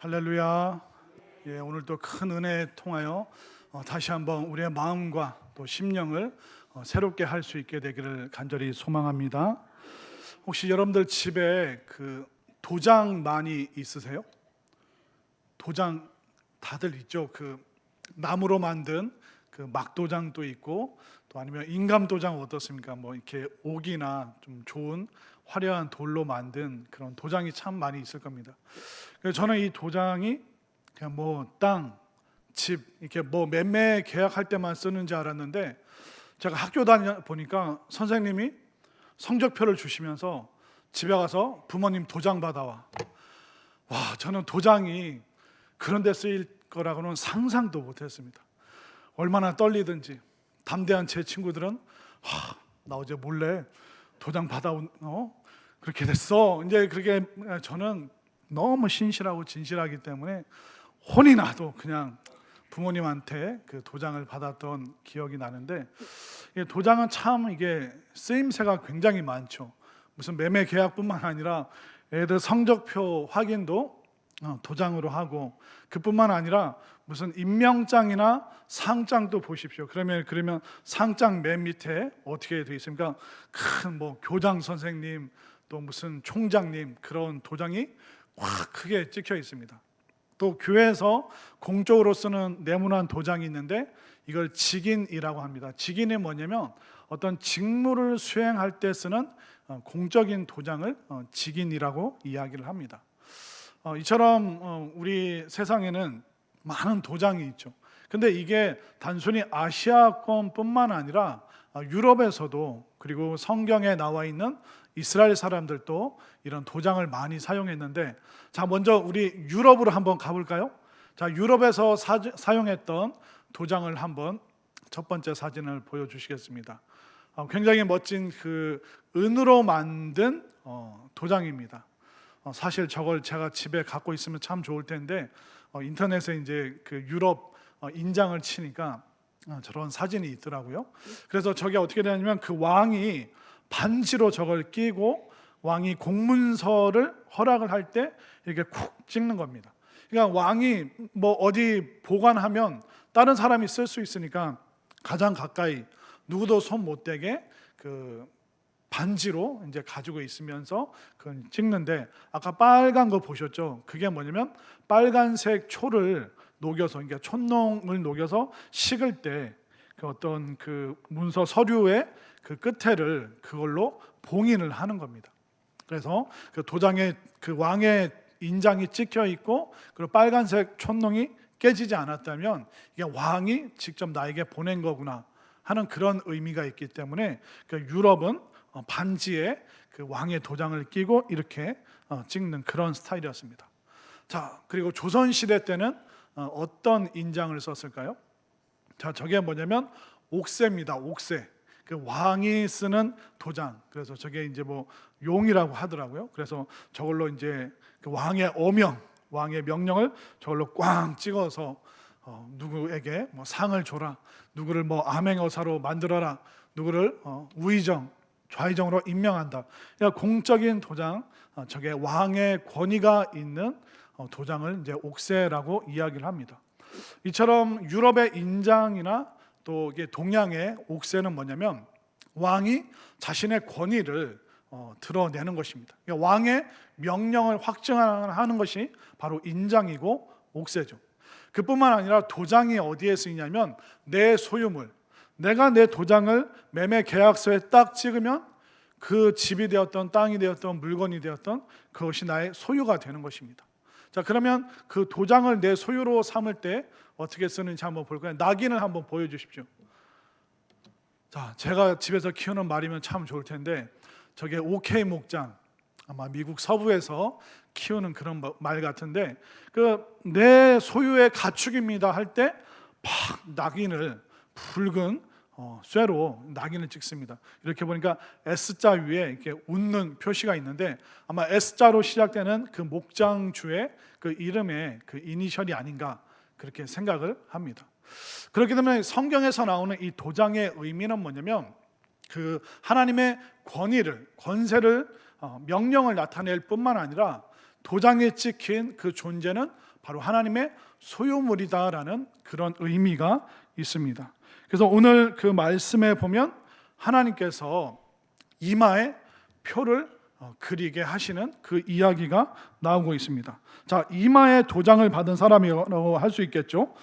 할렐루야. 오늘 또 큰 은혜에 통하여 다시 한번 우리의 마음과 또 심령을 새롭게 할 수 있게 되기를 간절히 소망합니다. 혹시 여러분들 집에 그 도장 많이 있으세요? 도장 다들 있죠. 그 나무로 만든 그 막도장도 있고, 또 아니면 인감 도장 어떻습니까? 뭐 이렇게 옥이나 좀 좋은 화려한 돌로 만든 그런 도장이 참 많이 있을 겁니다. 그래서 저는 이 도장이 그냥 뭐 땅, 집 이렇게 뭐 매매 계약할 때만 쓰는 줄 알았는데, 제가 학교 다녀 보니까 선생님이 성적표를 주시면서 집에 가서 부모님 도장 받아와. 와, 저는 도장이 그런 데 쓰일 거라고는 상상도 못했습니다. 얼마나 떨리든지. 담대한 제 친구들은 나 어제 몰래 도장 받아온 그렇게 됐어. 이제 그렇게 저는 너무 신실하고 진실하기 때문에 혼이 나도 그냥 부모님한테 그 도장을 받았던 기억이 나는데, 도장은 참 이게 쓰임새가 굉장히 많죠. 무슨 매매 계약뿐만 아니라 애들 성적표 확인도 도장으로 하고, 그뿐만 아니라 무슨 임명장이나 상장도 보십시오. 그러면 상장 맨 밑에 어떻게 되어 있습니까? 큰 뭐 교장 선생님 또 무슨 총장님 그런 도장이 확 크게 찍혀 있습니다. 또 교회에서 공적으로 쓰는 네모난 도장이 있는데 이걸 직인이라고 합니다. 직인이 뭐냐면 어떤 직무를 수행할 때 쓰는 공적인 도장을 직인이라고 이야기를 합니다. 이처럼 우리 세상에는 많은 도장이 있죠. 근데 이게 단순히 아시아권뿐만 아니라 유럽에서도, 그리고 성경에 나와 있는 이스라엘 사람들도 이런 도장을 많이 사용했는데, 자, 먼저 우리 유럽으로 한번 가볼까요? 자, 유럽에서 사용했던 도장을 한번 첫 번째 사진을 보여주시겠습니다. 굉장히 멋진 그 은으로 만든 도장입니다. 사실 저걸 제가 집에 갖고 있으면 참 좋을 텐데, 인터넷에 이제 그 유럽 인장을 치니까 저런 사진이 있더라고요. 그래서 저게 어떻게 되냐면 그 왕이 반지로 저걸 끼고 왕이 공문서를 허락을 할 때 이렇게 쿡 찍는 겁니다. 그러니까 왕이 뭐 어디 보관하면 다른 사람이 쓸 수 있으니까 가장 가까이 누구도 손 못 대게 그 반지로 이제 가지고 있으면서 그 찍는데, 아까 빨간 거 보셨죠? 그게 뭐냐면 빨간색 초를 녹여서, 그러니까 촛농을 녹여서 식을 때 그 어떤 그 문서 서류의 그 끝에를 그걸로 봉인을 하는 겁니다. 그래서 그 도장에 그 왕의 인장이 찍혀 있고, 그리고 빨간색 촛농이 깨지지 않았다면 이게 왕이 직접 나에게 보낸 거구나 하는 그런 의미가 있기 때문에 그 유럽은 반지에 그 왕의 도장을 끼고 이렇게 찍는 그런 스타일이었습니다. 자, 그리고 조선 시대 때는 어떤 인장을 썼을까요? 자, 저게 뭐냐면 옥새입니다. 옥새. 그 왕이 쓰는 도장. 그래서 저게 이제 뭐 용이라고 하더라고요. 그래서 저걸로 이제 그 왕의 어명, 왕의 명령을 저걸로 꽝 찍어서 누구에게 뭐 상을 줘라, 누구를 뭐 암행어사로 만들어라, 누구를 우의정, 좌의정으로 임명한다. 그러니까 공적인 도장, 저게 왕의 권위가 있는 도장을 이제 옥새라고 이야기를 합니다. 이처럼 유럽의 인장이나 또 이게 동양의 옥새는 뭐냐면 왕이 자신의 권위를 드러내는 것입니다. 그러니까 왕의 명령을 확증하는 것이 바로 인장이고 옥새죠. 그뿐만 아니라 도장이 어디에 쓰이냐면 내 소유물, 내가 내 도장을 매매 계약서에 딱 찍으면 그 집이 되었던 땅이 되었던 물건이 되었던 그것이 나의 소유가 되는 것입니다. 자, 그러면 그 도장을 내 소유로 삼을 때 어떻게 쓰는지 한번 볼까요? 낙인을 한번 보여주십시오. 자, 제가 집에서 키우는 말이면 참 좋을 텐데, 저게 OK 목장, 아마 미국 서부에서 키우는 그런 말 같은데, 그 내 소유의 가축입니다 할 때 팍 낙인을 붉은 쇠로 낙인을 찍습니다. 이렇게 보니까 S자 위에 이렇게 웃는 표시가 있는데, 아마 S자로 시작되는 그 목장주의 그 이름의 그 이니셜이 아닌가 그렇게 생각을 합니다. 그렇기 때문에 성경에서 나오는 이 도장의 의미는 뭐냐면 그 하나님의 권위를, 권세를, 명령을 나타낼 뿐만 아니라 도장에 찍힌 그 존재는 바로 하나님의 소유물이다라는 그런 의미가 있습니다. 그래서 오늘 그 말씀에 보면 하나님께서 이마에 표를 그리게 하시는 그 이야기가 나오고 있습니다. 자, 이마에 도장을 받은 사람이라고 할 수 있겠죠.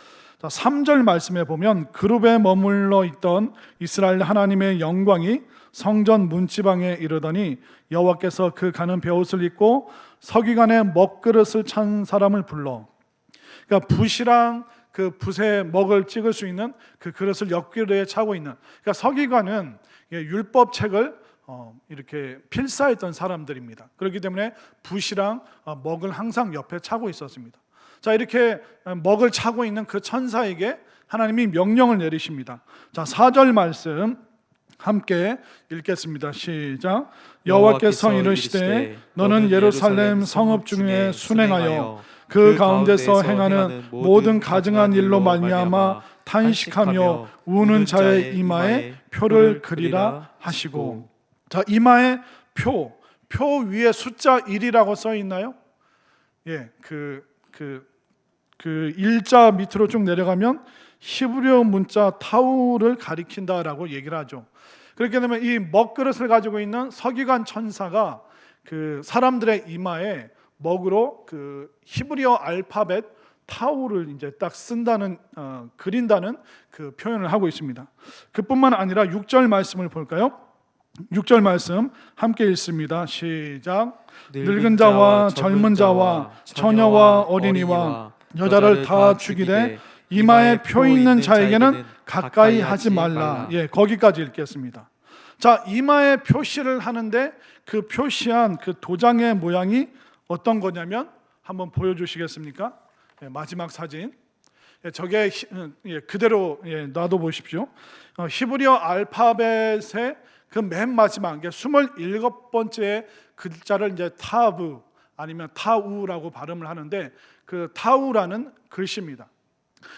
자, 3절 말씀에 보면 그룹에 머물러 있던 이스라엘 하나님의 영광이 성전 문지방에 이르더니 여호와께서 그 가는 베옷을 입고 서기관의 먹그릇을 찬 사람을 불러, 그러니까 붓이랑 그 붓에 먹을 찍을 수 있는 그 그릇을 옆구리에 차고 있는, 그러니까 서기관은 율법책을 이렇게 필사했던 사람들입니다. 그렇기 때문에 붓이랑 먹을 항상 옆에 차고 있었습니다. 자, 이렇게 먹을 차고 있는 그 천사에게 하나님이 명령을 내리십니다. 자, 4절 말씀 함께 읽겠습니다. 시작. 여호와께서 이르시되 너는 예루살렘 성읍 중에 순행하여 그 가운데서 행하는 모든 가증한 일로 말미암아 탄식하며 우는 자의 이마에 표를 그리라 하시고. 자, 이마에 표 위에 숫자 1이라고 써 있나요? 예, 그 일자 밑으로 쭉 내려가면 히브리어 문자 타우를 가리킨다라고 얘기를 하죠. 그렇게 되면 이 먹그릇을 가지고 있는 서기관 천사가 그 사람들의 이마에 먹으로 그 히브리어 알파벳 타우를 이제 딱 쓴다는 그린다는 그 표현을 하고 있습니다. 그뿐만 아니라 6절 말씀을 볼까요? 6절 말씀 함께 읽습니다. 시작. 늙은 자와 젊은 자와 처녀와 어린이와 여자를 다 죽이되 이마에 표 있는 자에게는 가까이 하지 말라. 예, 거기까지 읽겠습니다. 자, 이마에 표시를 하는데 그 표시한 그 도장의 모양이 어떤 거냐면 한번 보여주시겠습니까? 예, 마지막 사진. 예, 저게 그대로 놔둬 보십시오. 히브리어 알파벳의 그 맨 마지막 27번째 글자를 이제 타브 아니면 타우라고 발음을 하는데 그 타우라는 글씨입니다.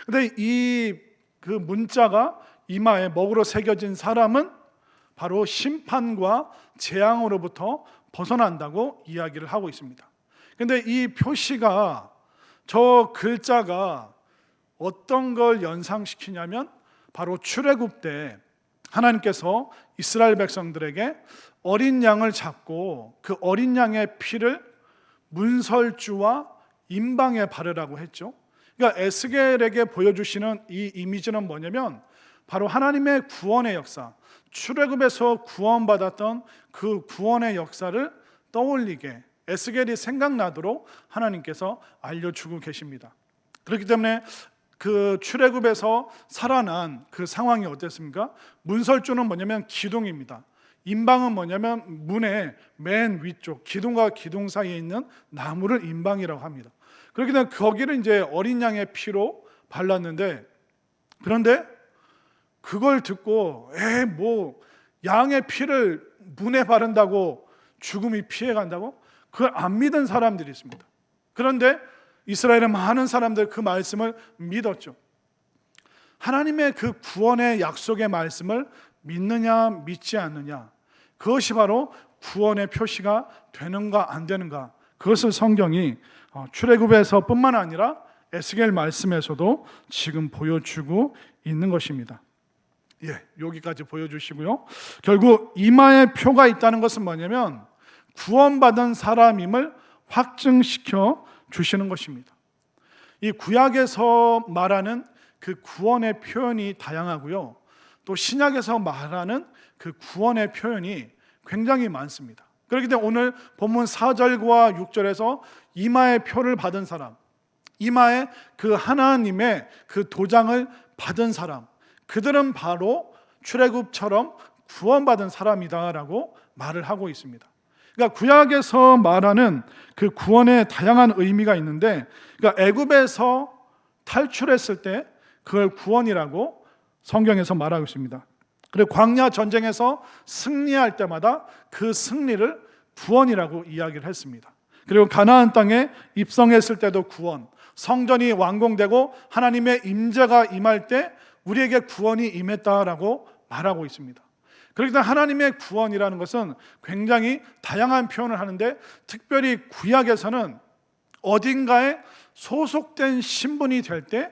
근데 이 그 문자가 이마에 먹으로 새겨진 사람은 바로 심판과 재앙으로부터 벗어난다고 이야기를 하고 있습니다. 근데 이 표시가 저 글자가 어떤 걸 연상시키냐면 바로 출애굽 때 하나님께서 이스라엘 백성들에게 어린 양을 잡고 그 어린 양의 피를 문설주와 임방에 바르라고 했죠. 그러니까 에스겔에게 보여주시는 이 이미지는 뭐냐면 바로 하나님의 구원의 역사, 출애굽에서 구원받았던 그 구원의 역사를 떠올리게 에스겔이 생각나도록 하나님께서 알려주고 계십니다. 그렇기 때문에 그 출애굽에서 살아난 그 상황이 어땠습니까? 문설주는 뭐냐면 기둥입니다. 임방은 뭐냐면 문의 맨 위쪽 기둥과 기둥 사이에 있는 나무를 임방이라고 합니다. 그렇기 때문에 거기를 이제 어린 양의 피로 발랐는데, 그런데 그걸 듣고 뭐 양의 피를 문에 바른다고 죽음이 피해간다고? 그걸 안 믿은 사람들이 있습니다. 그런데 이스라엘의 많은 사람들 그 말씀을 믿었죠. 하나님의 그 구원의 약속의 말씀을 믿느냐 믿지 않느냐, 그것이 바로 구원의 표시가 되는가 안 되는가, 그것을 성경이 출애굽에서 뿐만 아니라 에스겔 말씀에서도 지금 보여주고 있는 것입니다. 예, 여기까지 보여주시고요. 결국 이마에 표가 있다는 것은 뭐냐면 구원받은 사람임을 확증시켜 주시는 것입니다. 이 구약에서 말하는 그 구원의 표현이 다양하고요, 또 신약에서 말하는 그 구원의 표현이 굉장히 많습니다. 그렇기 때문에 오늘 본문 4절과 6절에서 이마에 표를 받은 사람, 이마에 그 하나님의 그 도장을 받은 사람, 그들은 바로 출애굽처럼 구원받은 사람이다라고 말을 하고 있습니다. 그러니까 구약에서 말하는 그 구원의 다양한 의미가 있는데, 그러니까 애굽에서 탈출했을 때 그걸 구원이라고 성경에서 말하고 있습니다. 그리고 광야 전쟁에서 승리할 때마다 그 승리를 구원이라고 이야기를 했습니다. 그리고 가나안 땅에 입성했을 때도 구원, 성전이 완공되고 하나님의 임재가 임할 때 우리에게 구원이 임했다라고 말하고 있습니다. 그렇기 때문에 하나님의 구원이라는 것은 굉장히 다양한 표현을 하는데, 특별히 구약에서는 어딘가에 소속된 신분이 될 때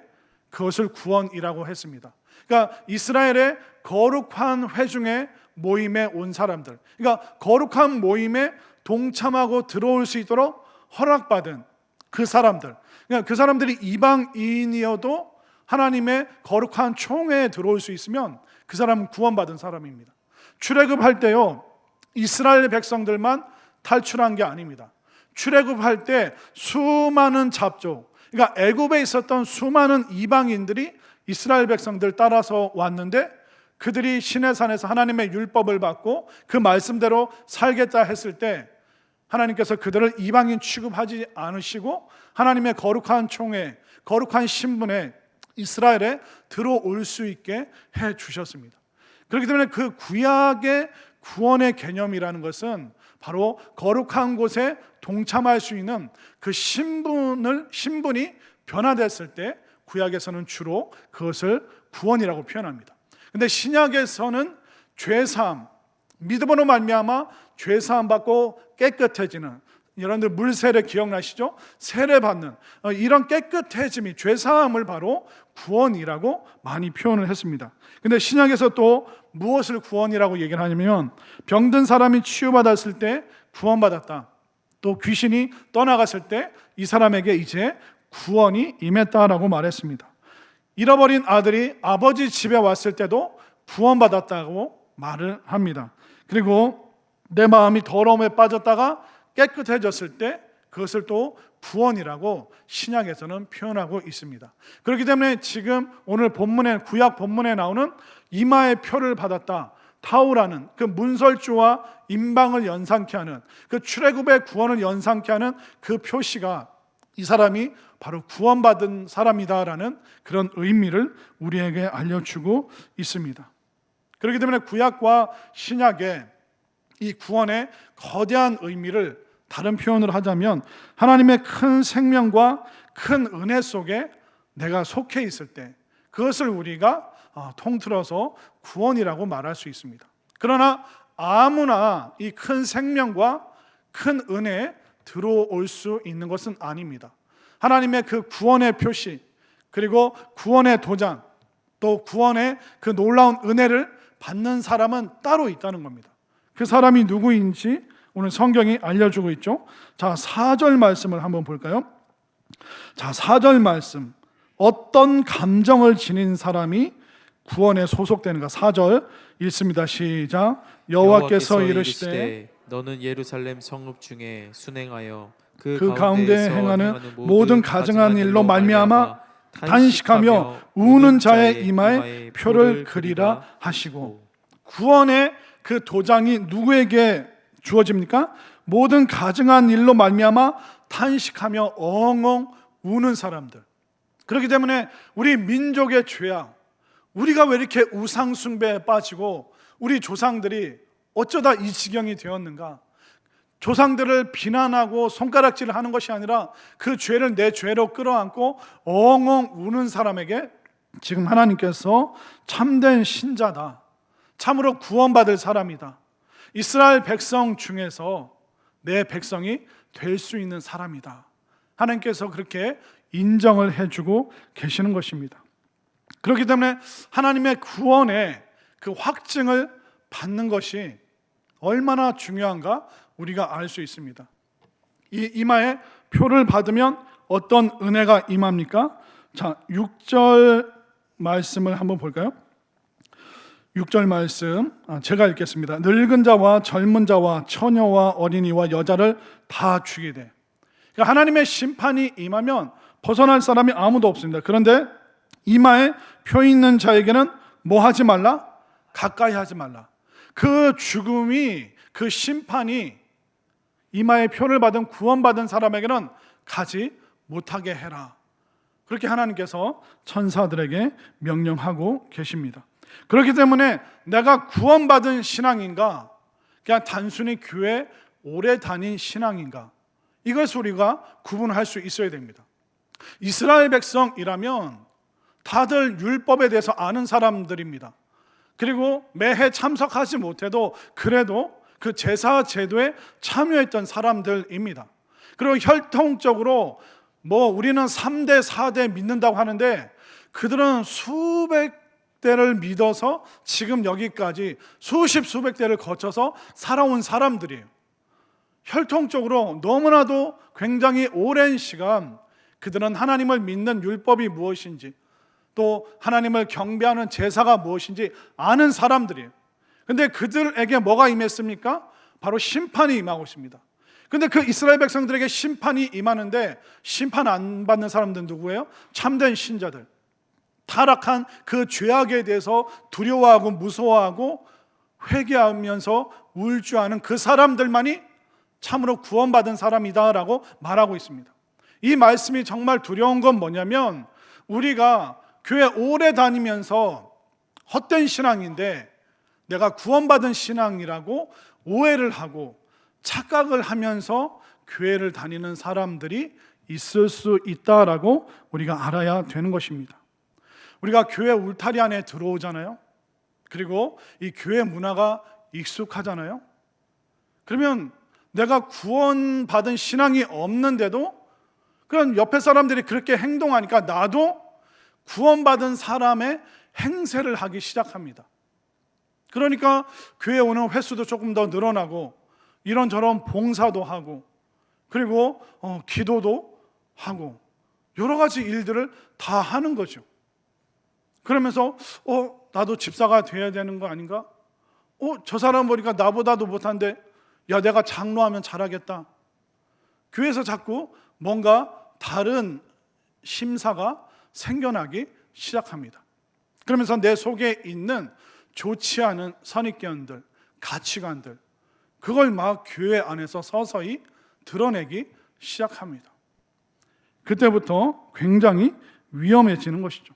그것을 구원이라고 했습니다. 그러니까 이스라엘의 거룩한 회중의 모임에 온 사람들, 그러니까 거룩한 모임에 동참하고 들어올 수 있도록 허락받은 그 사람들, 그러니까 그 사람들이 이방인이어도 하나님의 거룩한 총회에 들어올 수 있으면 그 사람은 구원받은 사람입니다. 출애굽할 때요, 이스라엘 백성들만 탈출한 게 아닙니다. 출애굽할 때 수많은 잡족, 그러니까 애굽에 있었던 수많은 이방인들이 이스라엘 백성들 따라서 왔는데, 그들이 시내산에서 하나님의 율법을 받고 그 말씀대로 살겠다 했을 때 하나님께서 그들을 이방인 취급하지 않으시고 하나님의 거룩한 총회, 거룩한 신분에 이스라엘에 들어올 수 있게 해 주셨습니다. 그렇기 때문에 그 구약의 구원의 개념이라는 것은 바로 거룩한 곳에 동참할 수 있는 그 신분이 변화됐을 때 구약에서는 주로 그것을 구원이라고 표현합니다. 근데 신약에서는 죄사함, 믿음으로 말미암아 죄사함 받고 깨끗해지는, 여러분들 물 세례 기억나시죠? 세례 받는 이런 깨끗해짐이, 죄사함을 바로 구원이라고 많이 표현을 했습니다. 근데 신약에서 또 무엇을 구원이라고 얘기를 하냐면, 병든 사람이 치유받았을 때 구원받았다, 또 귀신이 떠나갔을 때 이 사람에게 이제 구원이 임했다라고 말했습니다. 잃어버린 아들이 아버지 집에 왔을 때도 구원받았다고 말을 합니다. 그리고 내 마음이 더러움에 빠졌다가 깨끗해졌을 때 그것을 또 구원이라고 신약에서는 표현하고 있습니다. 그렇기 때문에 지금 오늘 본문에, 구약 본문에 나오는 이마의 표를 받았다, 타오라는 그 문설주와 임방을 연상케 하는, 그 출애굽의 구원을 연상케 하는 그 표시가 이 사람이 바로 구원받은 사람이다라는 그런 의미를 우리에게 알려주고 있습니다. 그렇기 때문에 구약과 신약의 이 구원의 거대한 의미를 다른 표현을 하자면, 하나님의 큰 생명과 큰 은혜 속에 내가 속해 있을 때 그것을 우리가 통틀어서 구원이라고 말할 수 있습니다. 그러나 아무나 이 큰 생명과 큰 은혜에 들어올 수 있는 것은 아닙니다. 하나님의 그 구원의 표시, 그리고 구원의 도장, 또 구원의 그 놀라운 은혜를 받는 사람은 따로 있다는 겁니다. 그 사람이 누구인지 오늘 성경이 알려주고 있죠. 자, 4절 말씀을 한번 볼까요? 자, 4절 말씀, 어떤 감정을 지닌 사람이 구원에 소속되는가? 4절 읽습니다. 시작. 여호와께서 이르시되 너는 예루살렘 성읍 중에 순행하여 그 가운데 행하는 모든 가증한 일로 말미암아 단식하며 우는 자의 이마에 표를 그리라 하시고. 구원의 그 도장이 누구에게 주어집니까? 모든 가증한 일로 말미암아 탄식하며 엉엉 우는 사람들. 그렇기 때문에 우리 민족의 죄악, 우리가 왜 이렇게 우상 숭배에 빠지고 우리 조상들이 어쩌다 이 지경이 되었는가? 조상들을 비난하고 손가락질을 하는 것이 아니라 그 죄를 내 죄로 끌어안고 엉엉 우는 사람에게 지금 하나님께서 참된 신자다, 참으로 구원받을 사람이다, 이스라엘 백성 중에서 내 백성이 될 수 있는 사람이다, 하나님께서 그렇게 인정을 해주고 계시는 것입니다. 그렇기 때문에 하나님의 구원의 그 확증을 받는 것이 얼마나 중요한가 우리가 알 수 있습니다. 이 이마에 표를 받으면 어떤 은혜가 임합니까? 자, 6절 말씀을 한번 볼까요? 6절 말씀 제가 읽겠습니다. 늙은 자와 젊은 자와 처녀와 어린이와 여자를 다 죽이되. 그러니까 하나님의 심판이 임하면 벗어날 사람이 아무도 없습니다. 그런데 이마에 표 있는 자에게는 뭐 하지 말라? 가까이 하지 말라. 그 죽음이, 그 심판이 이마에 표를 받은 구원받은 사람에게는 가지 못하게 해라. 그렇게 하나님께서 천사들에게 명령하고 계십니다. 그렇기 때문에 내가 구원받은 신앙인가, 그냥 단순히 교회 오래 다닌 신앙인가, 이것을 우리가 구분할 수 있어야 됩니다. 이스라엘 백성이라면 다들 율법에 대해서 아는 사람들입니다. 그리고 매해 참석하지 못해도 그래도 그 제사 제도에 참여했던 사람들입니다. 그리고 혈통적으로 우리는 3대, 4대 믿는다고 하는데 그들은 수백 대를 믿어서 지금 여기까지 수십, 수백 대를 거쳐서 살아온 사람들이에요. 혈통적으로 너무나도 굉장히 오랜 시간 그들은 하나님을 믿는 율법이 무엇인지 또 하나님을 경배하는 제사가 무엇인지 아는 사람들이에요. 근데 그들에게 뭐가 임했습니까? 바로 심판이 임하고 있습니다. 근데 그 이스라엘 백성들에게 심판이 임하는데 심판 안 받는 사람들은 누구예요? 참된 신자들. 타락한 그 죄악에 대해서 두려워하고 무서워하고 회개하면서 울주하는 그 사람들만이 참으로 구원받은 사람이다라고 말하고 있습니다. 이 말씀이 정말 두려운 건 뭐냐면 우리가 교회 오래 다니면서 헛된 신앙인데 내가 구원받은 신앙이라고 오해를 하고 착각을 하면서 교회를 다니는 사람들이 있을 수 있다라고 우리가 알아야 되는 것입니다. 우리가 교회 울타리 안에 들어오잖아요. 그리고 이 교회 문화가 익숙하잖아요. 그러면 내가 구원받은 신앙이 없는데도 그런 옆에 사람들이 그렇게 행동하니까 나도 구원받은 사람의 행세를 하기 시작합니다. 그러니까 교회 오는 횟수도 조금 더 늘어나고 이런저런 봉사도 하고 그리고 기도도 하고 여러 가지 일들을 다 하는 거죠. 그러면서 나도 집사가 돼야 되는 거 아닌가? 저 사람 보니까 나보다도 못한데 야 내가 장로하면 잘하겠다. 교회에서 자꾸 뭔가 다른 심사가 생겨나기 시작합니다. 그러면서 내 속에 있는 좋지 않은 선입견들, 가치관들 그걸 막 교회 안에서 서서히 드러내기 시작합니다. 그때부터 굉장히 위험해지는 것이죠.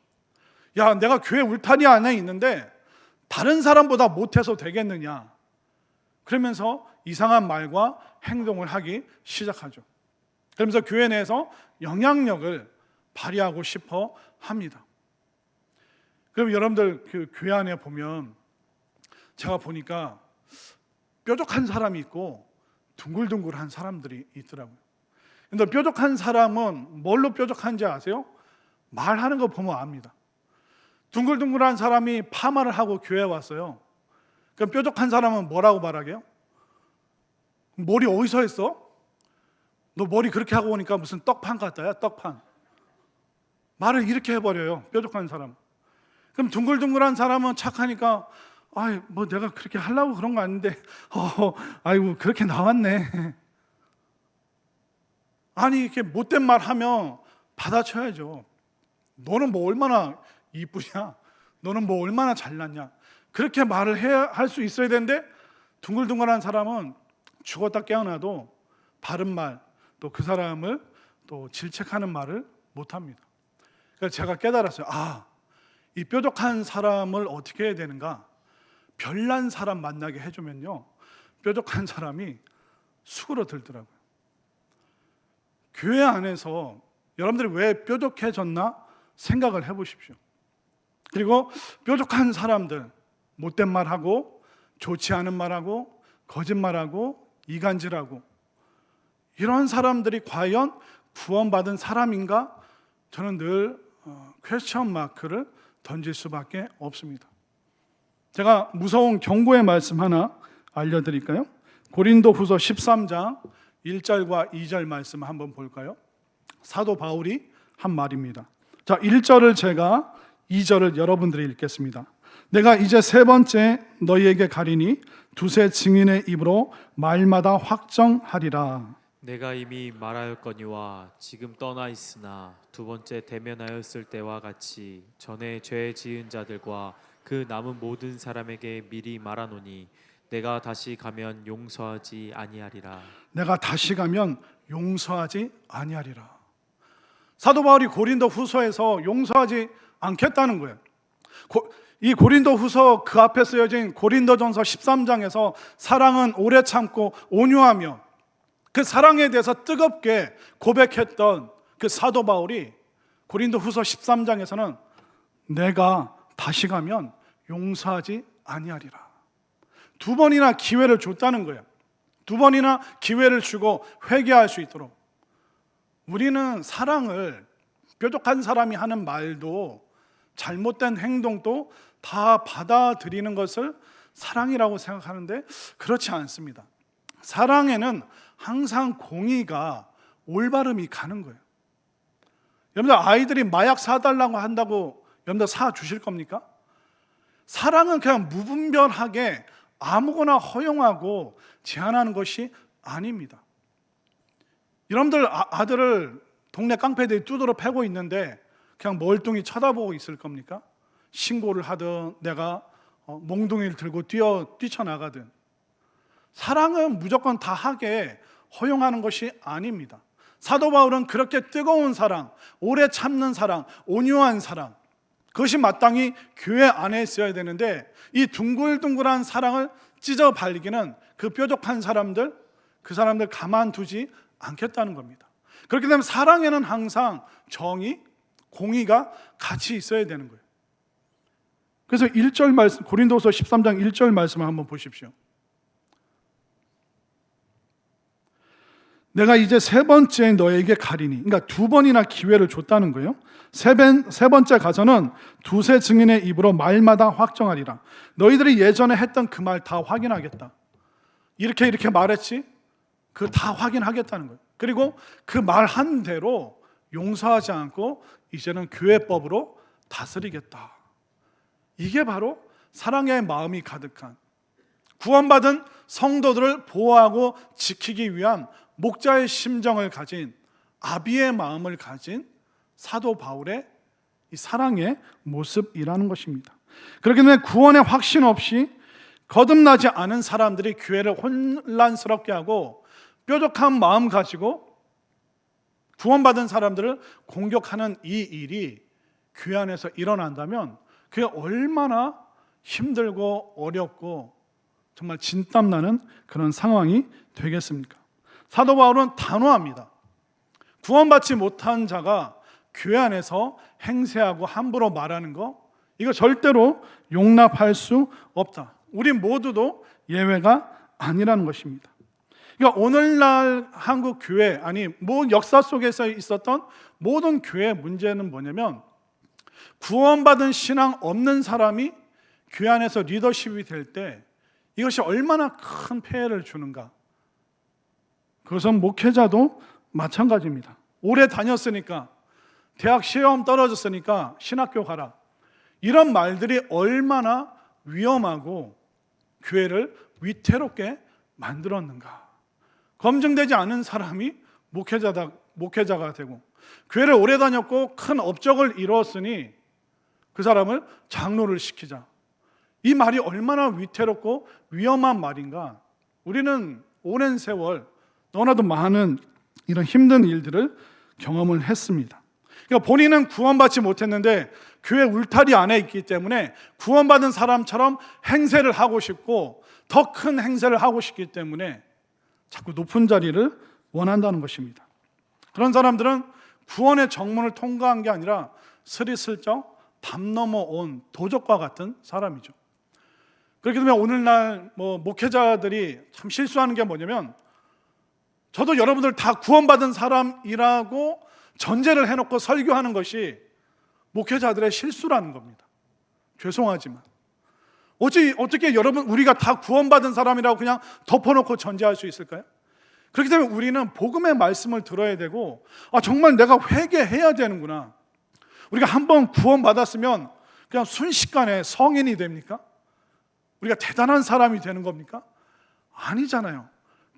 야, 내가 교회 울타리 안에 있는데 다른 사람보다 못해서 되겠느냐? 그러면서 이상한 말과 행동을 하기 시작하죠. 그러면서 교회 내에서 영향력을 발휘하고 싶어 합니다. 그럼 여러분들 그 교회 안에 보면 제가 보니까 뾰족한 사람이 있고 둥글둥글한 사람들이 있더라고요. 근데 뾰족한 사람은 뭘로 뾰족한지 아세요? 말하는 거 보면 압니다. 둥글둥글한 사람이 파마를 하고 교회에 왔어요. 그럼 뾰족한 사람은 뭐라고 말하게요? 머리 어디서 했어? 너 머리 그렇게 하고 오니까 무슨 떡판 같다야, 떡판. 말을 이렇게 해버려요, 뾰족한 사람. 그럼 둥글둥글한 사람은 착하니까 뭐 내가 그렇게 하려고 그런 거 아닌데 아이고 그렇게 나왔네. 아니 이렇게 못된 말 하면 받아쳐야죠. 너는 뭐 얼마나 이쁘냐? 너는 뭐 얼마나 잘났냐? 그렇게 말을 해야 할 수 있어야 되는데 둥글둥글한 사람은 죽었다 깨어나도 바른 말, 또 그 사람을 또 질책하는 말을 못합니다. 그래서 제가 깨달았어요. 이 뾰족한 사람을 어떻게 해야 되는가? 별난 사람 만나게 해주면요, 뾰족한 사람이 수그러들더라고요. 교회 안에서 여러분들이 왜 뾰족해졌나 생각을 해보십시오. 그리고 뾰족한 사람들, 못된 말하고 좋지 않은 말하고 거짓말하고 이간질하고 이런 사람들이 과연 구원받은 사람인가? 저는 늘 퀘스천 마크를 던질 수밖에 없습니다. 제가 무서운 경고의 말씀 하나 알려드릴까요? 고린도후서 13장 1절과 2절 말씀 한번 볼까요? 사도 바울이 한 말입니다. 자, 1절을 제가 2절을 여러분들이 읽겠습니다. 내가 이제 세 번째 너희에게 가리니 두세 증인의 입으로 말마다 확정하리라. 내가 이미 말하였거니와 지금 떠나 있으나 두 번째 대면하였을 때와 같이 전에 죄 지은 자들과 그 남은 모든 사람에게 미리 말하노니 내가 다시 가면 용서하지 아니하리라. 내가 다시 가면 용서하지 아니하리라. 사도 바울이 고린도 후서에서 용서하지 않겠다는 거예요. 이 고린도 후서 그 앞에 쓰여진 고린도전서 13장에서 사랑은 오래 참고 온유하며 그 사랑에 대해서 뜨겁게 고백했던 그 사도 바울이 고린도 후서 13장에서는 내가 다시 가면 용서하지 아니하리라. 두 번이나 기회를 줬다는 거예요. 두 번이나 기회를 주고 회개할 수 있도록. 우리는 사랑을 뾰족한 사람이 하는 말도 잘못된 행동도 다 받아들이는 것을 사랑이라고 생각하는데 그렇지 않습니다. 사랑에는 항상 공의가 올바름이 가는 거예요. 여러분들 아이들이 마약 사달라고 한다고 여러분들 사 주실 겁니까? 사랑은 그냥 무분별하게 아무거나 허용하고 제한하는 것이 아닙니다. 여러분들 아들을 동네 깡패들이 두드러 패고 있는데 그냥 멀뚱히 쳐다보고 있을 겁니까? 신고를 하든 내가 몽둥이를 들고 뛰쳐나가든. 사랑은 무조건 다 하게 허용하는 것이 아닙니다. 사도 바울은 그렇게 뜨거운 사랑, 오래 참는 사랑, 온유한 사랑, 그것이 마땅히 교회 안에 있어야 되는데 이 둥글둥글한 사랑을 찢어 발리기는 그 뾰족한 사람들, 그 사람들 가만두지 않겠다는 겁니다. 그렇기 때문에 사랑에는 항상 정의, 공의가 같이 있어야 되는 거예요. 그래서 1절 말씀, 고린도서 13장 1절 말씀을 한번 보십시오. 내가 이제 세 번째 너에게 가리니, 그러니까 두 번이나 기회를 줬다는 거예요. 세 번째 가서는 두세 증인의 입으로 말마다 확정하리라. 너희들이 예전에 했던 그 말 다 확인하겠다. 이렇게 말했지? 그 다 확인하겠다는 거예요. 그리고 그 말한 대로 용서하지 않고 이제는 교회법으로 다스리겠다. 이게 바로 사랑의 마음이 가득한, 구원받은 성도들을 보호하고 지키기 위한 목자의 심정을 가진, 아비의 마음을 가진 사도 바울의 이 사랑의 모습이라는 것입니다. 그렇기 때문에 구원의 확신 없이 거듭나지 않은 사람들이 교회를 혼란스럽게 하고 뾰족한 마음 가지고 구원받은 사람들을 공격하는 이 일이 교회 안에서 일어난다면 그게 얼마나 힘들고 어렵고 정말 진땀나는 그런 상황이 되겠습니까? 사도 바울은 단호합니다. 구원받지 못한 자가 교회 안에서 행세하고 함부로 말하는 거, 이거 절대로 용납할 수 없다. 우리 모두도 예외가 아니라는 것입니다. 그러니까 오늘날 한국 교회, 아니 역사 속에서 있었던 모든 교회의 문제는 뭐냐면 구원받은 신앙 없는 사람이 교회 안에서 리더십이 될 때 이것이 얼마나 큰 폐해를 주는가. 그것은 목회자도 마찬가지입니다. 오래 다녔으니까, 대학 시험 떨어졌으니까 신학교 가라, 이런 말들이 얼마나 위험하고 교회를 위태롭게 만들었는가. 검증되지 않은 사람이 목회자가 되고 교회를 오래 다녔고 큰 업적을 이루었으니 그 사람을 장로를 시키자. 이 말이 얼마나 위태롭고 위험한 말인가. 우리는 오랜 세월 너무나도 많은 이런 힘든 일들을 경험을 했습니다. 그러니까 본인은 구원받지 못했는데 교회 울타리 안에 있기 때문에 구원받은 사람처럼 행세를 하고 싶고 더 큰 행세를 하고 싶기 때문에 자꾸 높은 자리를 원한다는 것입니다. 그런 사람들은 구원의 정문을 통과한 게 아니라 스리슬쩍 담 넘어온 도적과 같은 사람이죠. 그렇기 때문에 오늘날 목회자들이 참 실수하는 게 뭐냐면, 저도 여러분들 다 구원받은 사람이라고 전제를 해놓고 설교하는 것이 목회자들의 실수라는 겁니다. 죄송하지만 어떻게 여러분 우리가 다 구원받은 사람이라고 그냥 덮어놓고 전제할 수 있을까요? 그렇기 때문에 우리는 복음의 말씀을 들어야 되고, 정말 내가 회개해야 되는구나. 우리가 한번 구원받았으면 그냥 순식간에 성인이 됩니까? 우리가 대단한 사람이 되는 겁니까? 아니잖아요.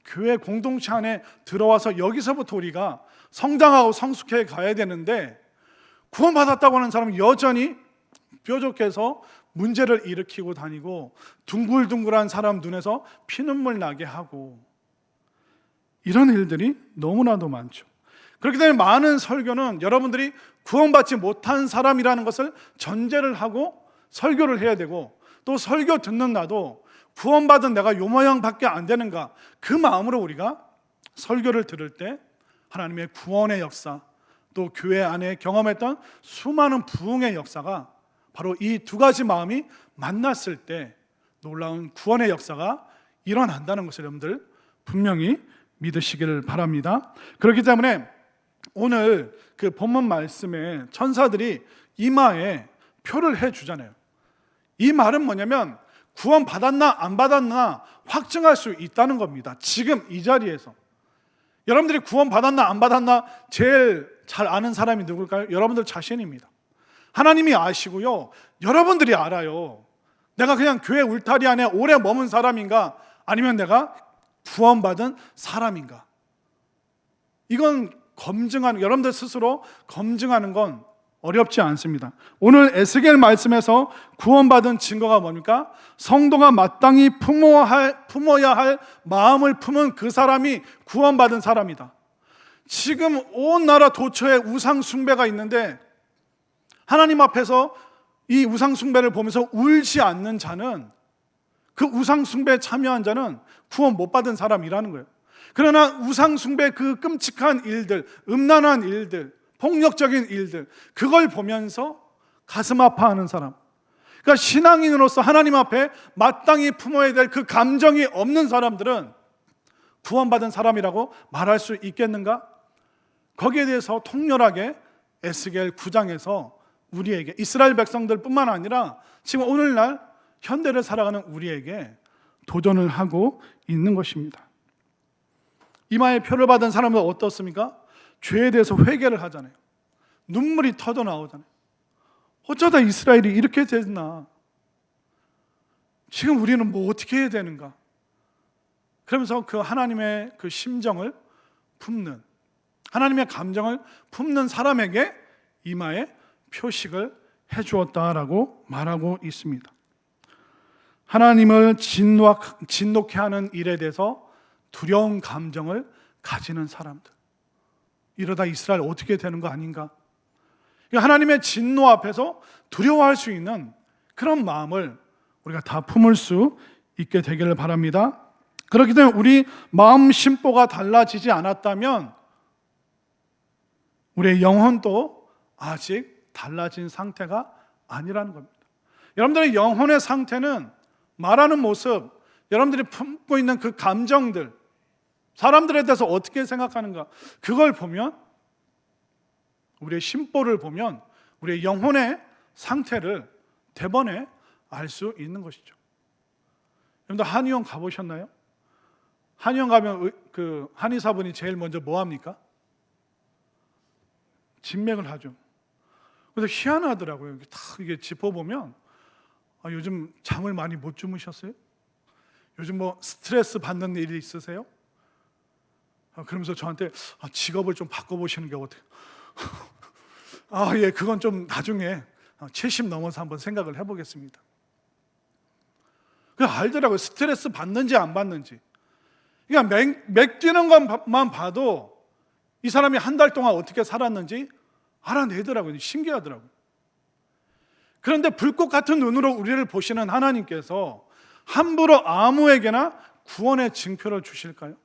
교회 공동체 안에 들어와서 여기서부터 우리가 성장하고 성숙해 가야 되는데, 구원받았다고 하는 사람은 여전히 뾰족해서 문제를 일으키고 다니고 둥글둥글한 사람 눈에서 피눈물 나게 하고, 이런 일들이 너무나도 많죠. 그렇기 때문에 많은 설교는 여러분들이 구원받지 못한 사람이라는 것을 전제를 하고 설교를 해야 되고, 또 설교 듣는 나도 구원받은 내가 요 모양밖에 안 되는가, 그 마음으로 우리가 설교를 들을 때 하나님의 구원의 역사, 또 교회 안에 경험했던 수많은 부흥의 역사가 바로 이 두 가지 마음이 만났을 때 놀라운 구원의 역사가 일어난다는 것을 여러분들 분명히 믿으시기를 바랍니다. 그렇기 때문에 오늘 그 본문 말씀에 천사들이 이마에 표를 해주잖아요. 이 말은 뭐냐면 구원 받았나 안 받았나 확증할 수 있다는 겁니다. 지금 이 자리에서 여러분들이 구원 받았나 안 받았나 제일 잘 아는 사람이 누굴까요? 여러분들 자신입니다. 하나님이 아시고요, 여러분들이 알아요. 내가 그냥 교회 울타리 안에 오래 머문 사람인가, 아니면 내가 구원받은 사람인가. 이건 검증하는, 여러분들 스스로 검증하는 건 어렵지 않습니다. 오늘 에스겔 말씀에서 구원받은 증거가 뭡니까? 성도가 마땅히 품어야 할 마음을 품은 그 사람이 구원받은 사람이다. 지금 온 나라 도처에 우상 숭배가 있는데 하나님 앞에서 이 우상 숭배를 보면서 울지 않는 자는, 그 우상 숭배에 참여한 자는 구원 못 받은 사람이라는 거예요. 그러나 우상 숭배 그 끔찍한 일들, 음란한 일들, 폭력적인 일들, 그걸 보면서 가슴 아파하는 사람, 그러니까 신앙인으로서 하나님 앞에 마땅히 품어야 될 그 감정이 없는 사람들은 구원받은 사람이라고 말할 수 있겠는가? 거기에 대해서 통렬하게 에스겔 9장에서 우리에게, 이스라엘 백성들뿐만 아니라 지금 오늘날 현대를 살아가는 우리에게 도전을 하고 있는 것입니다. 이마에 표를 받은 사람은 어떻습니까? 죄에 대해서 회개를 하잖아요. 눈물이 터져 나오잖아요. 어쩌다 이스라엘이 이렇게 됐나? 지금 우리는 뭐 어떻게 해야 되는가? 그러면서 그 하나님의 그 심정을 품는, 하나님의 감정을 품는 사람에게 이마에 표식을 해주었다라고 말하고 있습니다. 하나님을 진노케 하는 일에 대해서 두려운 감정을 가지는 사람들, 이러다 이스라엘 어떻게 되는 거 아닌가? 하나님의 진노 앞에서 두려워할 수 있는 그런 마음을 우리가 다 품을 수 있게 되기를 바랍니다. 그렇기 때문에 우리 마음 심보가 달라지지 않았다면 우리의 영혼도 아직 달라진 상태가 아니라는 겁니다. 여러분들의 영혼의 상태는 말하는 모습, 여러분들이 품고 있는 그 감정들, 사람들에 대해서 어떻게 생각하는가, 그걸 보면, 우리의 심보를 보면 우리의 영혼의 상태를 대번에 알 수 있는 것이죠. 여러분들 한의원 가보셨나요? 한의원 가면 그 한의사분이 제일 먼저 뭐 합니까? 진맥을 하죠. 그래서 희한하더라고요. 다 이게 짚어보면, 요즘 잠을 많이 못 주무셨어요? 요즘 뭐 스트레스 받는 일이 있으세요? 그러면서 저한테 직업을 좀 바꿔보시는 게 어때요? 예, 그건 좀 나중에 70 넘어서 한번 생각을 해보겠습니다. 그 알더라고요. 스트레스 받는지 안 받는지. 그러니까 맥 뛰는 것만 봐도 이 사람이 한 달 동안 어떻게 살았는지 알아내더라고요. 신기하더라고요. 그런데 불꽃 같은 눈으로 우리를 보시는 하나님께서 함부로 아무에게나 구원의 징표를 주실까요?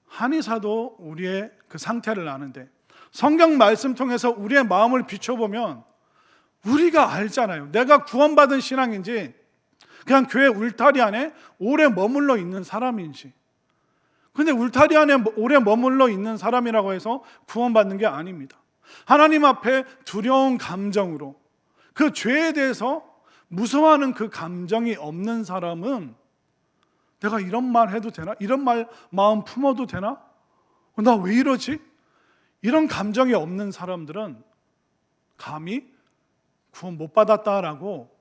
한의사도 우리의 그 상태를 아는데, 성경 말씀 통해서 우리의 마음을 비춰보면 우리가 알잖아요. 내가 구원받은 신앙인지 그냥 교회 울타리 안에 오래 머물러 있는 사람인지. 근데 울타리 안에 오래 머물러 있는 사람이라고 해서 구원받는 게 아닙니다. 하나님 앞에 두려운 감정으로 그 죄에 대해서 무서워하는 그 감정이 없는 사람은 내가 이런 말 해도 되나? 이런 마음 품어도 되나? 나 왜 이러지? 이런 감정이 없는 사람들은 감히 구원 못 받았다라고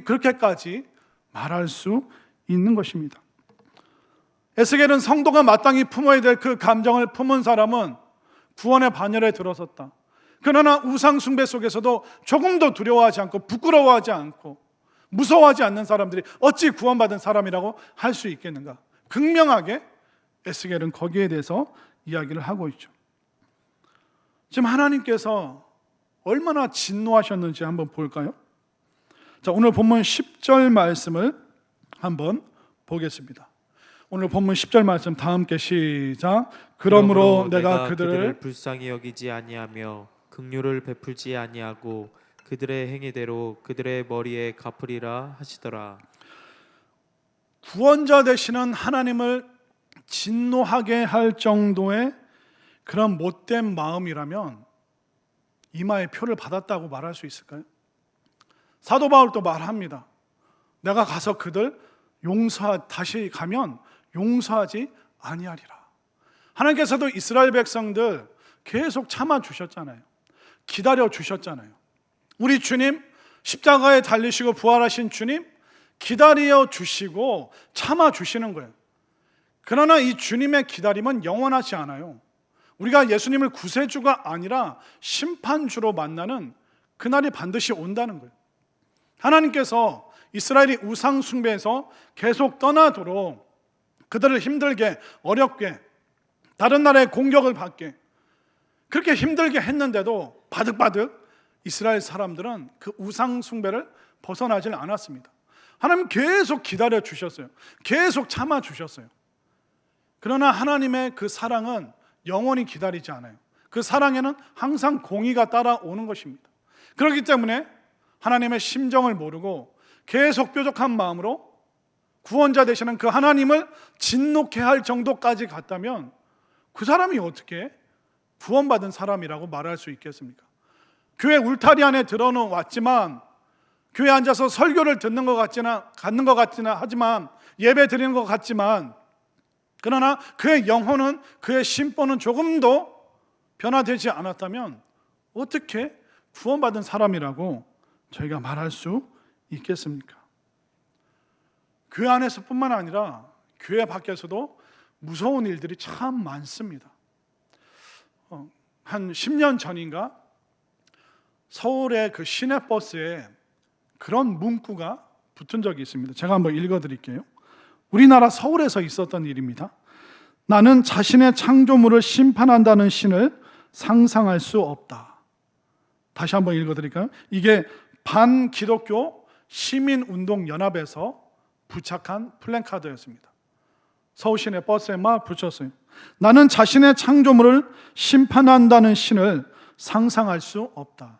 그렇게까지 말할 수 있는 것입니다. 에스겔은 성도가 마땅히 품어야 될 그 감정을 품은 사람은 구원의 반열에 들어섰다. 그러나 우상 숭배 속에서도 조금도 두려워하지 않고 부끄러워하지 않고 무서워하지 않는 사람들이 어찌 구원받은 사람이라고 할 수 있겠는가? 극명하게 에스겔은 거기에 대해서 이야기를 하고 있죠. 지금 하나님께서 얼마나 진노하셨는지 한번 볼까요? 자, 오늘 본문 10절 말씀을 한번 보겠습니다. 오늘 본문 10절 말씀 다 함께 시작. 그러므로 내가 그들을 불쌍히 여기지 아니하며 긍휼을 베풀지 아니하고 그들의 행위대로 그들의 머리에 갚으리라 하시더라. 구원자 되시는 하나님을 진노하게 할 정도의 그런 못된 마음이라면 이마에 표를 받았다고 말할 수 있을까요? 사도 바울도 말합니다. 내가 가서 그들 다시 가면 용서하지 아니하리라. 하나님께서도 이스라엘 백성들 계속 참아 주셨잖아요. 기다려 주셨잖아요. 우리 주님, 십자가에 달리시고 부활하신 주님 기다려 주시고 참아 주시는 거예요. 그러나 이 주님의 기다림은 영원하지 않아요. 우리가 예수님을 구세주가 아니라 심판주로 만나는 그날이 반드시 온다는 거예요. 하나님께서 이스라엘이 우상 숭배에서 계속 떠나도록 그들을 힘들게, 어렵게, 다른 나라의 공격을 받게, 그렇게 힘들게 했는데도 바득바득 이스라엘 사람들은 그 우상 숭배를 벗어나질 않았습니다. 하나님 계속 기다려 주셨어요. 계속 참아 주셨어요. 그러나 하나님의 그 사랑은 영원히 기다리지 않아요. 그 사랑에는 항상 공의가 따라오는 것입니다. 그렇기 때문에 하나님의 심정을 모르고 계속 뾰족한 마음으로 구원자 되시는 그 하나님을 진노케 할 정도까지 갔다면 그 사람이 어떻게 구원받은 사람이라고 말할 수 있겠습니까? 교회 울타리 안에 들어는 왔지만, 교회 앉아서 설교를 듣는 것 같지나 하지만, 예배 드리는 것 같지만, 그러나 그의 영혼은, 그의 심보는 조금도 변화되지 않았다면 어떻게 구원받은 사람이라고 저희가 말할 수 있겠습니까? 교회 안에서뿐만 아니라 교회 밖에서도 무서운 일들이 참 많습니다. 한 10년 전인가 서울의 그 시내버스에 그런 문구가 붙은 적이 있습니다. 제가 한번 읽어드릴게요. 우리나라 서울에서 있었던 일입니다. 나는 자신의 창조물을 심판한다는 신을 상상할 수 없다. 다시 한번 읽어드릴까요? 이게 반기독교 시민운동연합에서 부착한 플랜카드였습니다. 서울 시내 버스에 막 붙였어요. 나는 자신의 창조물을 심판한다는 신을 상상할 수 없다.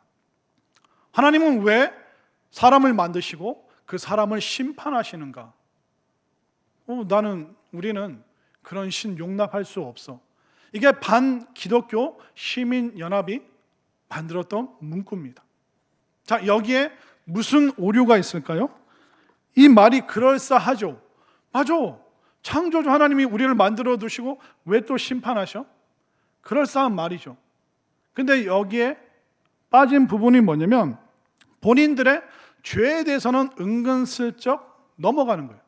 하나님은 왜 사람을 만드시고 그 사람을 심판하시는가? 우리는 그런 신 용납할 수 없어. 이게 반기독교 시민연합이 만들었던 문구입니다. 자, 여기에 무슨 오류가 있을까요? 이 말이 그럴싸하죠. 맞아. 창조주 하나님이 우리를 만들어 두시고 왜 또 심판하셔? 그럴싸한 말이죠. 근데 여기에 빠진 부분이 뭐냐면 본인들의 죄에 대해서는 은근슬쩍 넘어가는 거예요.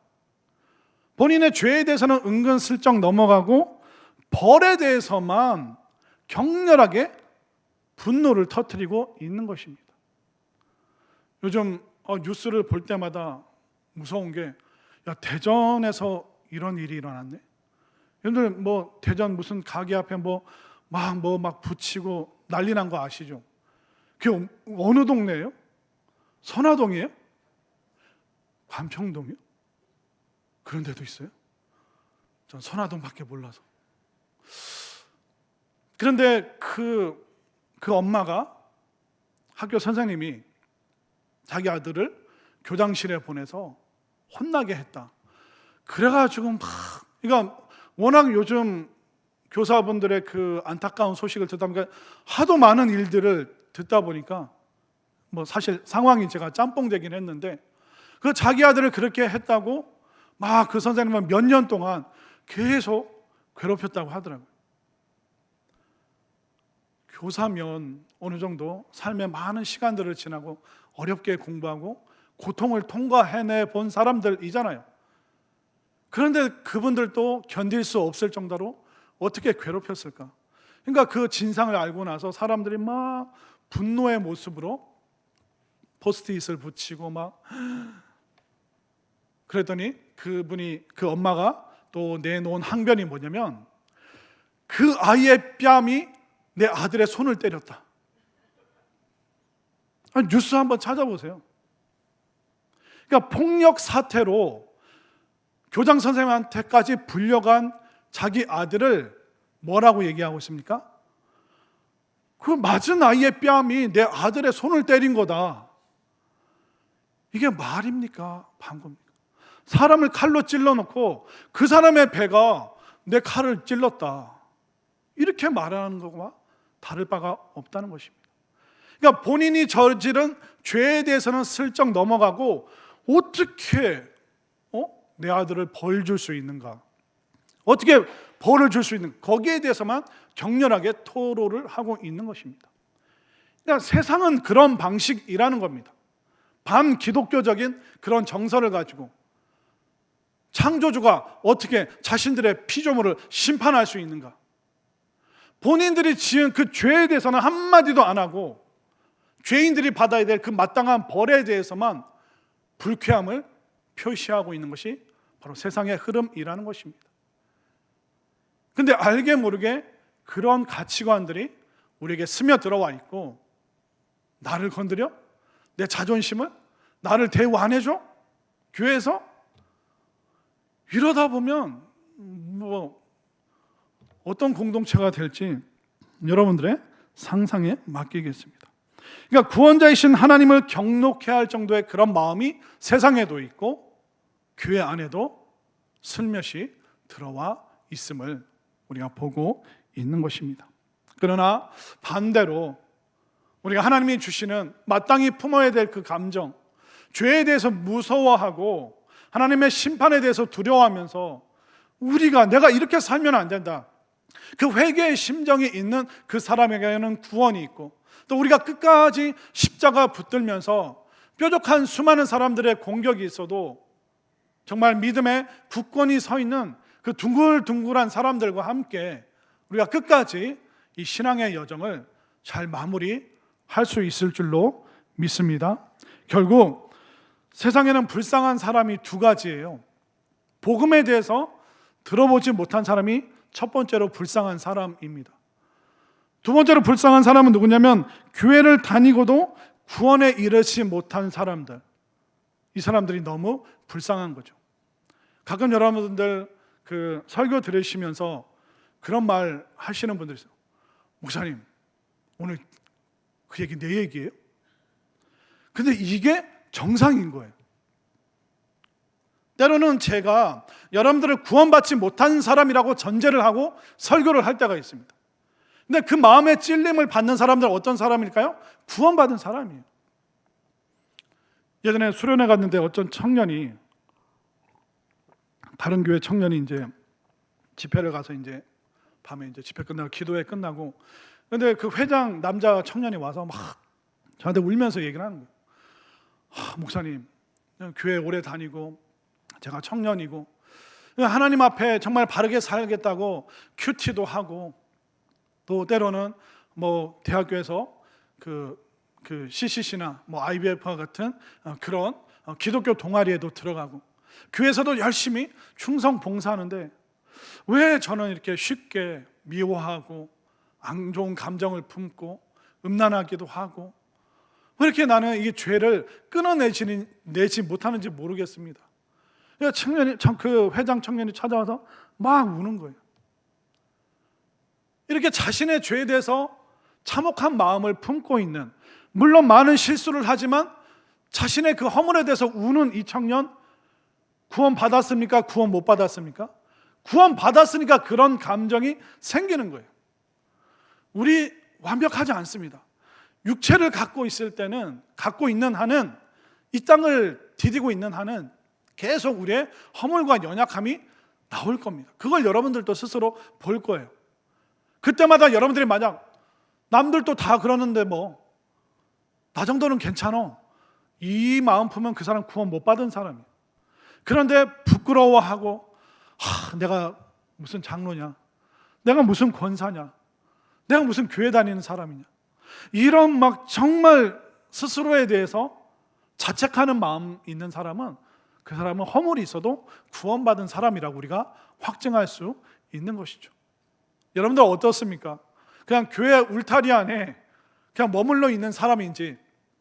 본인의 죄에 대해서는 은근슬쩍 넘어가고 벌에 대해서만 격렬하게 분노를 터뜨리고 있는 것입니다. 요즘 뉴스를 볼 때마다 무서운 게, 야, 대전에서 이런 일이 일어났네. 여러분들 대전 무슨 가게 앞에 막 붙이고 난리 난 거 아시죠? 그게 어느 동네예요? 선화동이에요? 관평동이요? 그런 데도 있어요? 전 선화동밖에 몰라서. 그런데 그 엄마가, 학교 선생님이 자기 아들을 교장실에 보내서 혼나게 했다. 그래가지고 그러니까 워낙 요즘 교사분들의 그 안타까운 소식을 듣다 보니까 하도 많은 일들을 듣다 보니까 사실 상황이 제가 짬뽕되긴 했는데, 그 자기 아들을 그렇게 했다고 막 그 선생님은 몇 년 동안 계속 괴롭혔다고 하더라고요. 교사면 어느 정도 삶의 많은 시간들을 지나고 어렵게 공부하고 고통을 통과해내 본 사람들이잖아요. 그런데 그분들도 견딜 수 없을 정도로 어떻게 괴롭혔을까? 그러니까 그 진상을 알고 나서 사람들이 막 분노의 모습으로 포스트잇을 붙이고 막, 그랬더니 그 엄마가 또 내놓은 항변이 뭐냐면, 그 아이의 뺨이 내 아들의 손을 때렸다. 뉴스 한번 찾아보세요. 그러니까 폭력 사태로 교장 선생님한테까지 불려간 자기 아들을 뭐라고 얘기하고 있습니까? 그 맞은 아이의 뺨이 내 아들의 손을 때린 거다. 이게 말입니까? 방구입니까? 사람을 칼로 찔러놓고 그 사람의 배가 내 칼을 찔렀다. 이렇게 말하는 것과 다를 바가 없다는 것입니다. 그러니까 본인이 저지른 죄에 대해서는 슬쩍 넘어가고 어떻게 내 아들을 벌 줄 수 있는가, 어떻게 벌을 줄 수 있는, 거기에 대해서만 격렬하게 토로를 하고 있는 것입니다. 그러니까 세상은 그런 방식이라는 겁니다. 반기독교적인 그런 정서를 가지고 창조주가 어떻게 자신들의 피조물을 심판할 수 있는가, 본인들이 지은 그 죄에 대해서는 한마디도 안 하고 죄인들이 받아야 될 그 마땅한 벌에 대해서만 불쾌함을 표시하고 있는 것이 바로 세상의 흐름이라는 것입니다. 근데 알게 모르게 그런 가치관들이 우리에게 스며들어와 있고, 나를 건드려? 내 자존심을? 나를 대우 안 해줘? 교회에서? 이러다 보면 어떤 공동체가 될지 여러분들의 상상에 맡기겠습니다. 그러니까 구원자이신 하나님을 경록해야 할 정도의 그런 마음이 세상에도 있고 교회 안에도 슬며시 들어와 있음을 우리가 보고 있는 것입니다. 그러나 반대로 우리가 하나님이 주시는 마땅히 품어야 될 그 감정, 죄에 대해서 무서워하고 하나님의 심판에 대해서 두려워하면서 내가 이렇게 살면 안 된다, 그 회개의 심정이 있는 그 사람에게는 구원이 있고, 또 우리가 끝까지 십자가 붙들면서 뾰족한 수많은 사람들의 공격이 있어도 정말 믿음의 굳건히 서 있는 그 둥글둥글한 사람들과 함께 우리가 끝까지 이 신앙의 여정을 잘 마무리할 수 있을 줄로 믿습니다. 결국 세상에는 불쌍한 사람이 두 가지예요. 복음에 대해서 들어보지 못한 사람이 첫 번째로 불쌍한 사람입니다. 두 번째로 불쌍한 사람은 누구냐면 교회를 다니고도 구원에 이르지 못한 사람들. 이 사람들이 너무 불쌍한 거죠. 가끔 여러분들 그 설교 들으시면서 그런 말 하시는 분들이 있어요. 목사님, 오늘 그 얘기 내 얘기예요? 근데 이게 정상인 거예요. 때로는 제가 여러분들을 구원받지 못한 사람이라고 전제를 하고 설교를 할 때가 있습니다. 근데 그 마음의 찔림을 받는 사람들은 어떤 사람일까요? 구원받은 사람이에요. 예전에 수련회 갔는데 어떤 청년이, 다른 교회 청년이 이제 집회를 가서 이제 밤에 이제 집회 끝나고 기도회 끝나고, 근데 그 회장 남자 청년이 와서 막 저한테 울면서 얘기를 하는 거예요. 목사님, 교회 오래 다니고 제가 청년이고 하나님 앞에 정말 바르게 살겠다고 큐티도 하고, 또 때로는 뭐 대학교에서 그 CCC나 뭐 IBF와 같은 그런 기독교 동아리에도 들어가고 교회에서도 열심히 충성 봉사하는데 왜 저는 이렇게 쉽게 미워하고 안 좋은 감정을 품고 음란하기도 하고, 왜 이렇게 나는 이 죄를 끊어내지 못하는지 모르겠습니다. 그러니까 그 회장 청년이 찾아와서 막 우는 거예요. 이렇게 자신의 죄에 대해서 참혹한 마음을 품고 있는, 물론 많은 실수를 하지만 자신의 그 허물에 대해서 우는 이 청년, 구원 받았습니까? 구원 못 받았습니까? 구원 받았으니까 그런 감정이 생기는 거예요. 우리 완벽하지 않습니다. 육체를 갖고 있는 한은, 이 땅을 디디고 있는 한은 계속 우리의 허물과 연약함이 나올 겁니다. 그걸 여러분들도 스스로 볼 거예요. 그때마다 여러분들이 만약 남들도 다 그러는데 뭐 나 정도는 괜찮아, 이 마음 품으면 그 사람 구원 못 받은 사람이에요. 그런데 부끄러워하고 내가 무슨 장로냐, 내가 무슨 권사냐, 내가 무슨 교회 다니는 사람이냐, 이런 막 정말 스스로에 대해서 자책하는 마음 있는 사람은, 그 사람은 허물이 있어도 구원받은 사람이라고 우리가 확증할 수 있는 것이죠. 여러분들 어떻습니까? 그냥 교회 울타리 안에 그냥 머물러 있는 사람인지,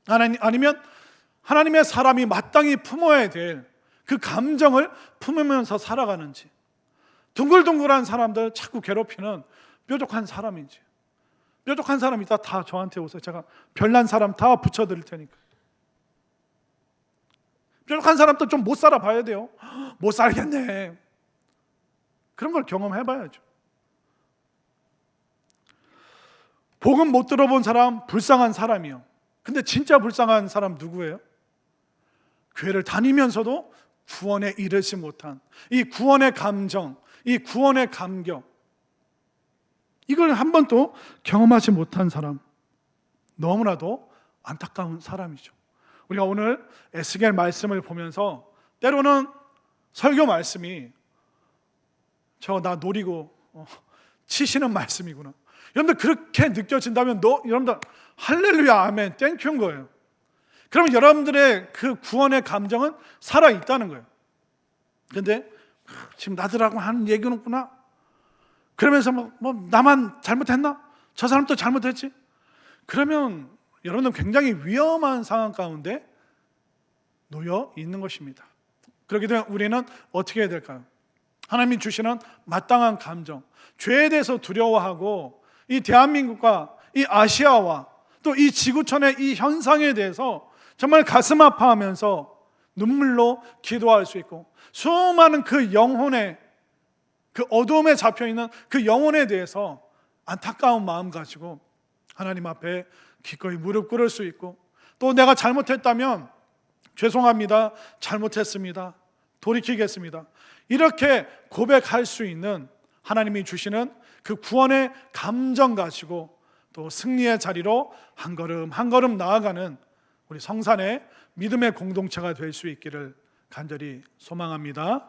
아니면 하나님의 사람이 마땅히 품어야 될 그 감정을 품으면서 살아가는지, 둥글둥글한 사람들 자꾸 괴롭히는 뾰족한 사람인지. 뾰족한 사람 이따 다 저한테 오세요. 제가 별난 사람 다 붙여드릴 테니까. 뾰족한 사람도 좀 못 살아봐야 돼요. 못 살겠네, 그런 걸 경험해봐야죠. 복음 못 들어본 사람, 불쌍한 사람이요. 근데 진짜 불쌍한 사람 누구예요? 교회를 다니면서도 구원에 이르지 못한 이 구원의 감정, 이 구원의 감격, 이걸 한 번도 경험하지 못한 사람, 너무나도 안타까운 사람이죠. 우리가 오늘 에스겔 말씀을 보면서 때로는 설교 말씀이 저 나 노리고 치시는 말씀이구나, 여러분들 그렇게 느껴진다면 여러분들 할렐루야 아멘 땡큐인 거예요. 그러면 여러분들의 그 구원의 감정은 살아있다는 거예요. 근데 지금 나들하고 하는 얘기는구나, 그러면서 뭐 나만 잘못했나? 저 사람도 잘못했지? 그러면 여러분은 굉장히 위험한 상황 가운데 놓여 있는 것입니다. 그렇게 되면 우리는 어떻게 해야 될까요? 하나님이 주시는 마땅한 감정, 죄에 대해서 두려워하고 이 대한민국과 이 아시아와 또 이 지구촌의 이 현상에 대해서 정말 가슴 아파하면서 눈물로 기도할 수 있고, 수많은 그 영혼의 그 어두움에 잡혀있는 그 영혼에 대해서 안타까운 마음 가지고 하나님 앞에 기꺼이 무릎 꿇을 수 있고, 또 내가 잘못했다면 죄송합니다, 잘못했습니다, 돌이키겠습니다, 이렇게 고백할 수 있는 하나님이 주시는 그 구원의 감정 가지고 또 승리의 자리로 한 걸음 한 걸음 나아가는 우리 성산의 믿음의 공동체가 될 수 있기를 간절히 소망합니다.